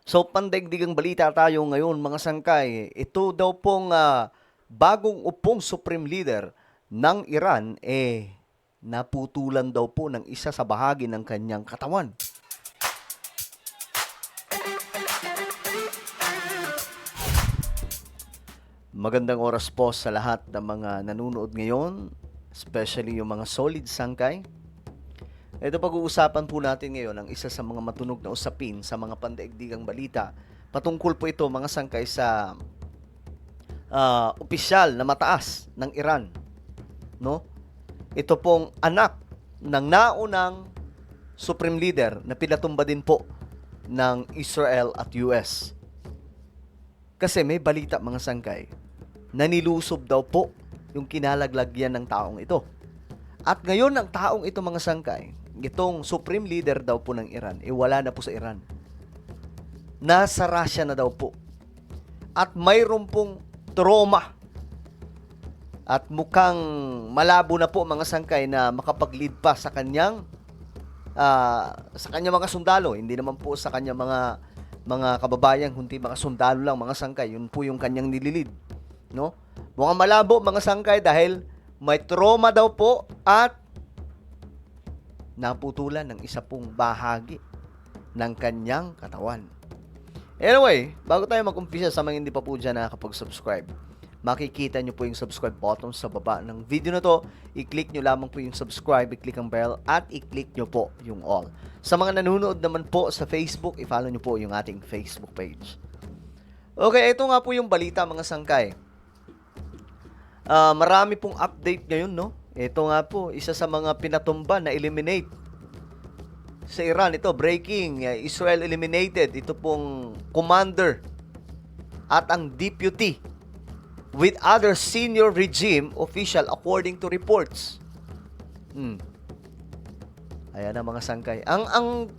So, pandaigdigang balita tayo ngayon mga sangkay. Ito daw pong bagong upong Supreme Leader ng Iran, naputulan daw po ng isa sa bahagi ng kanyang katawan. Magandang oras po sa lahat ng mga nanonood ngayon, especially yung mga solid sangkay. Ito pag-uusapan po natin ngayon ang isa sa mga matunog na usapin sa mga pandaigdigang balita. Patungkol po ito mga sangkay sa opisyal na mataas ng Iran, no? Ito pong anak ng naunang Supreme Leader na pinatumba din po ng Israel at US. Kasi may balita mga sangkay, nanilusob daw po yung kinalaglagyan ng taong ito. At ngayon ang taong ito mga sangkay, itong Supreme Leader daw po ng Iran, wala na po sa Iran. Nasa Russia na daw po. At mayroon pong trauma. At mukhang malabo na po mga sangkay na makapag-lead pa sa kanyang mga sundalo. Hindi naman po sa kanyang mga kababayan, kundi mga sundalo lang mga sangkay. Yun po yung kanyang nililid, no? Mukhang malabo mga sangkay dahil may trauma daw po at naputulan ng isa pong bahagi ng kanyang katawan. Anyway, bago tayo mag-umpisa sa mga hindi pa po dyan nakakapag-subscribe, makikita nyo po yung subscribe button sa baba ng video na to. I-click nyo lamang po yung subscribe, i-click ang bell, at i-click nyo po yung all. Sa mga nanonood naman po sa Facebook, i-follow nyo po yung ating Facebook page. Okay, ito nga po yung balita mga sangkay. Marami pong update ngayon, no? Ito nga po, isa sa mga pinatumba na eliminate sa Iran. Ito, breaking, Israel eliminated. Ito pong commander at ang deputy with other senior regime official according to reports. Ayan na mga sangkay. Ang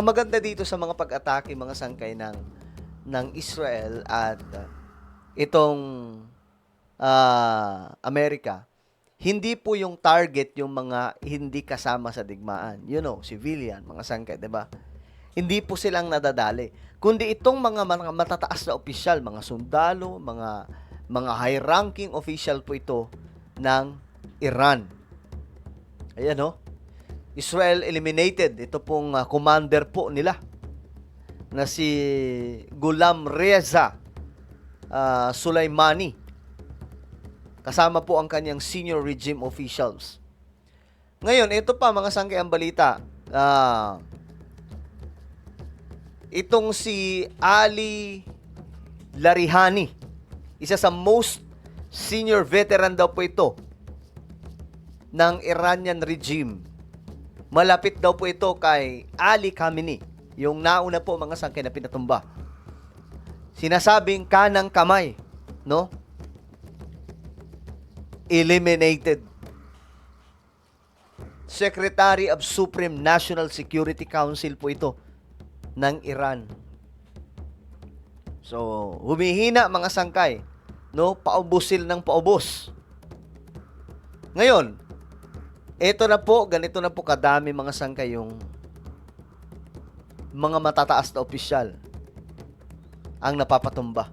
maganda dito sa mga pag-atake mga sangkay ng Israel at itong Amerika, hindi po yung target yung mga hindi kasama sa digmaan. You know, civilian, mga sangkay, 'di ba? Hindi po silang nadadali. Kundi itong mga matataas na opisyal, mga sundalo, mga high-ranking official po ito ng Iran. Ayan, no? Israel eliminated. Ito pong commander po nila na si Ghulam Reza Soleimani. Kasama po ang kanyang senior regime officials. Ngayon, ito pa mga sangkay ang balita. Itong si Ali Larihani, isa sa most senior veteran daw po ito ng Iranian regime. Malapit daw po ito kay Ali Khamenei, yung nauna po mga sangkay na pinatumba. Sinasabing kanang kamay, no? Eliminated. Secretary of Supreme National Security Council po ito ng Iran. So, humihina mga sangkay, no? Paubusil ng paubos. Ngayon, ganito na po kadami mga sangkay yung mga matataas na opisyal ang napapatumba.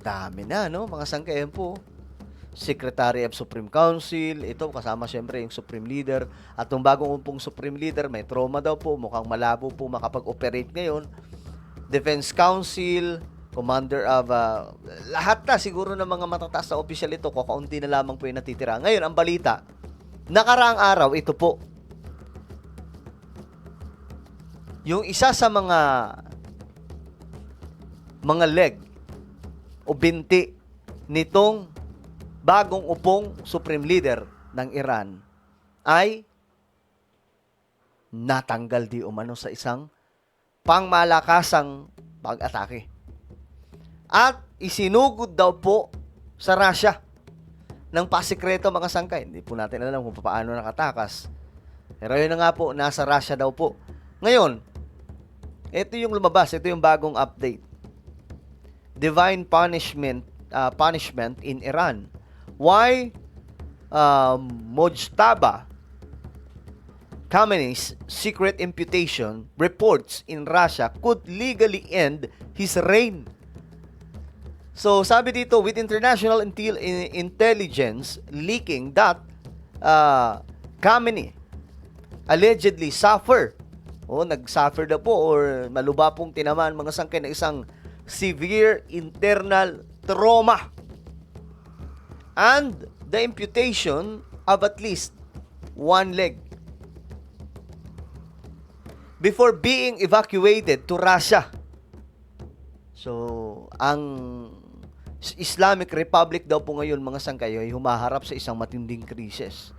Dami na, no? Mga sangkayan po. Secretary of Supreme Council, ito kasama syempre yung Supreme Leader. At yung bagong umpong Supreme Leader, may trauma daw po, mukhang malabo po makapag-operate ngayon. Defense Council, Commander of, lahat na siguro ng mga matataas na opisyal ito, kakaunti na lamang po yung natitira. Ngayon, ang balita, nakaraang araw, ito po, yung isa sa mga leg o binti nitong bagong upong Supreme Leader ng Iran ay natanggal di umano sa isang pangmalakasang pag-atake. At isinugod daw po sa Russia ng pasikreto mga sangkay. Hindi po natin alam kung paano nakatakas. Pero yun na nga po, nasa Russia daw po. Ngayon, ito yung lumabas, ito yung bagong update. Divine punishment in Iran. Why Mojtaba Khamenei's secret imputation reports in Russia could legally end his reign. So, sabi dito, with international intelligence leaking that Khamenei allegedly nag-suffer na po or maluba pong tinamaan mga sangkay na isang severe internal trauma. And the imputation of at least one leg before being evacuated to Russia. So, ang Islamic Republic daw po ngayon mga sangkay ay humaharap sa isang matinding krisis.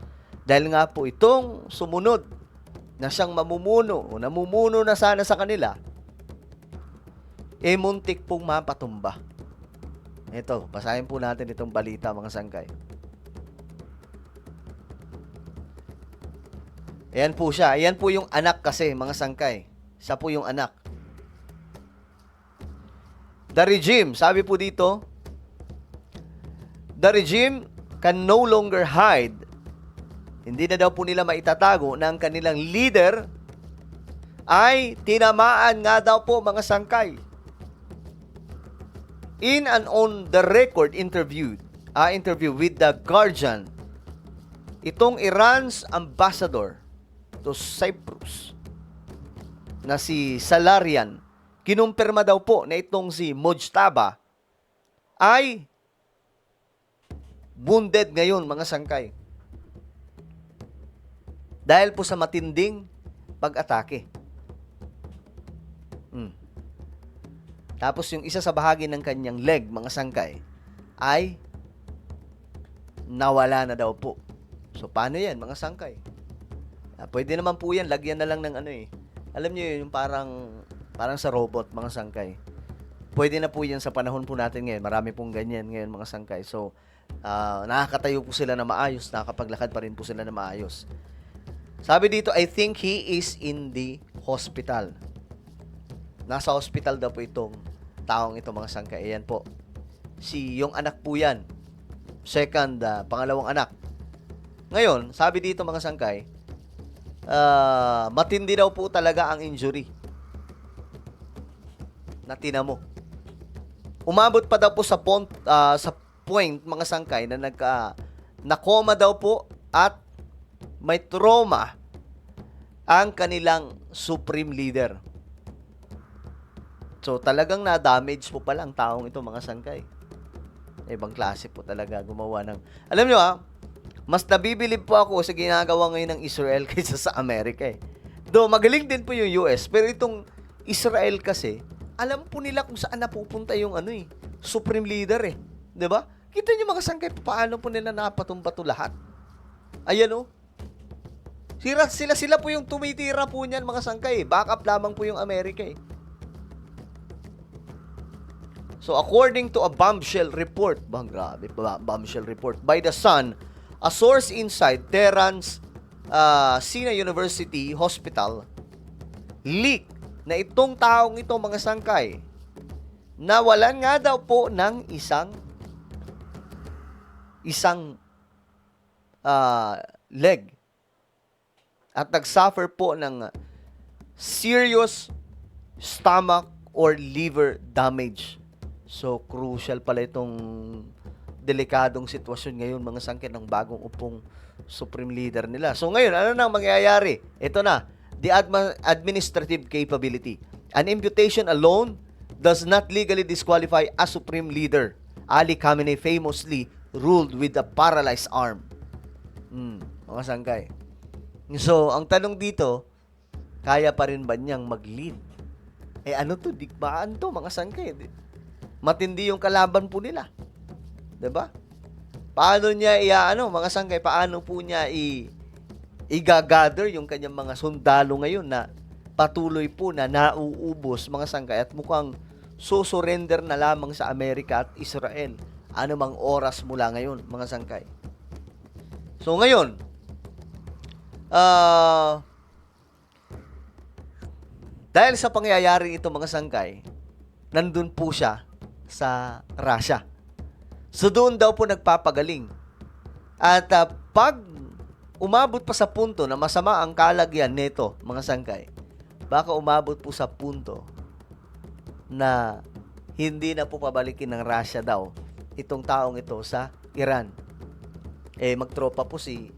Dahil nga po itong sumunod na siyang mamumuno o namumuno na sana sa kanila, muntik pong mapatumba. Ito, basahin po natin itong balita mga sangkay. Ayan po siya. Ayan po yung anak kasi mga sangkay. Siya po yung anak. The regime, sabi po dito, the regime can no longer hide. Hindi na daw po nila maitatago na ang kanilang leader ay tinamaan nga daw po mga sangkay. In an on-the-record interview with The Guardian, itong Iran's ambassador to Cyprus na si Salarian, kinumpirma daw po na itong si Mojtaba ay wounded ngayon mga sangkay. Dahil po sa matinding pag-atake. Tapos yung isa sa bahagi ng kanyang leg, mga sangkay, ay nawala na daw po. So, paano yan, mga sangkay? Pwede naman po yan, lagyan na lang ng alam niyo yun, yung parang sa robot, mga sangkay. Pwede na po yan sa panahon po natin ngayon. Marami pong ganyan ngayon, mga sangkay. So, nakakatayo po sila na maayos, nakakapaglakad pa rin po sila na maayos. Sabi dito, I think he is in the hospital. Nasa hospital daw po itong taong ito, mga sangkay. Ayan po. Yung anak po yan. Second, pangalawang anak. Ngayon, sabi dito mga sangkay, matindi daw po talaga ang injury na tinamo. Umabot pa daw po sa point mga sangkay na na-coma daw po at may trauma ang kanilang supreme leader. So, talagang na-damage po pala ang taong ito, mga sangkay. Ibang klase po talaga gumawa ng... Alam nyo mas nabibilib po ako sa ginagawa ngayon ng Israel kaysa sa Amerika eh. Though, magaling din po yung US, pero itong Israel kasi, alam po nila kung saan napupunta yung supreme leader eh. 'Di ba? Kita niyo mga sangkay, paano po nila napatumba to lahat. Ayan Sila po yung tumitira po niyan mga sangkay. Backup lamang po yung Amerika eh. So, according to a bombshell report, bombshell report by The Sun, a source inside Tehran's Sina University Hospital leak na itong taong ito, mga sangkay, nawalan nga daw po ng isang leg at nagsuffer po ng serious stomach or liver damage. So, crucial pala itong delikadong sitwasyon ngayon, mga sangkay, ng bagong upong supreme leader nila. So, ngayon, ano nang mangyayari? Ito na, the administrative capability. An imputation alone does not legally disqualify a supreme leader. Ali Khamenei famously ruled with a paralyzed arm. Mga sangkay. So, ang tanong dito, kaya pa rin ba niyang mag-lead? Ano to? Digmaan to, mga sangkay. Matindi yung kalaban po nila. 'Di ba? Paano niya mga sangkay, paano po niya i-gather yung kanyang mga sundalo ngayon na patuloy po na nauubos, mga sangkay, at mukhang susurrender na lamang sa Amerika at Israel anumang oras mula ngayon, mga sangkay. So ngayon, dahil sa pangyayari ito, mga sangkay, nandun po siya sa Russia. So doon daw po nagpapagaling. At pag umabot pa sa punto na masama ang kalagyan nito, mga sangkay, baka umabot po sa punto na hindi na po pabalikin ng Russia daw itong taong ito sa Iran. Magtropa po si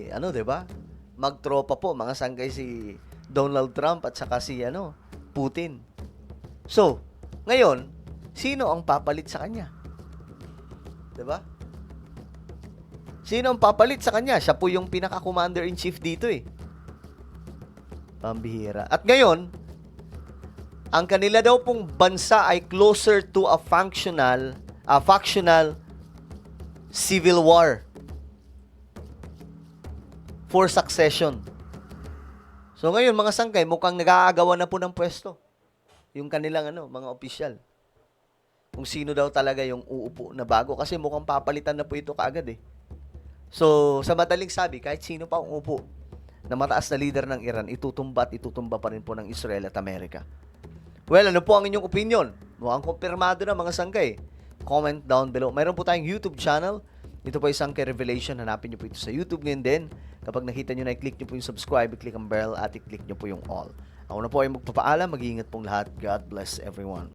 ano, 'di ba? Magtropa po mga sangkay si Donald Trump at saka si Putin. So, ngayon, sino ang papalit sa kanya? 'Di ba? Sino ang papalit sa kanya? Siya po yung pinaka-commander-in-chief dito eh. Pambihira. At ngayon, ang kanila daw pong bansa ay closer to a factional civil war for succession. So ngayon, mga sangkay, mukhang nag-aagawan na po ng pwesto yung kanilang mga opisyal. Kung sino daw talaga yung uupo na bago kasi mukhang papalitan na po ito kaagad eh. So, sa madaling sabi, kahit sino pa ang upo na mataas na leader ng Iran, itutumba pa rin po ng Israel at Amerika. Well, ano po ang inyong opinion? Mukhang kumpirmado na mga sangkay. Comment down below. Mayroon po tayong YouTube channel. Ito po ay Sangkay Revelation. Hanapin nyo po ito sa YouTube ngayon din. Kapag nakita nyo na, i-click nyo po yung subscribe, i-click ang bell, at i-click nyo po yung all. Ako na po ay magpapaalam. Mag-iingat pong lahat. God bless everyone.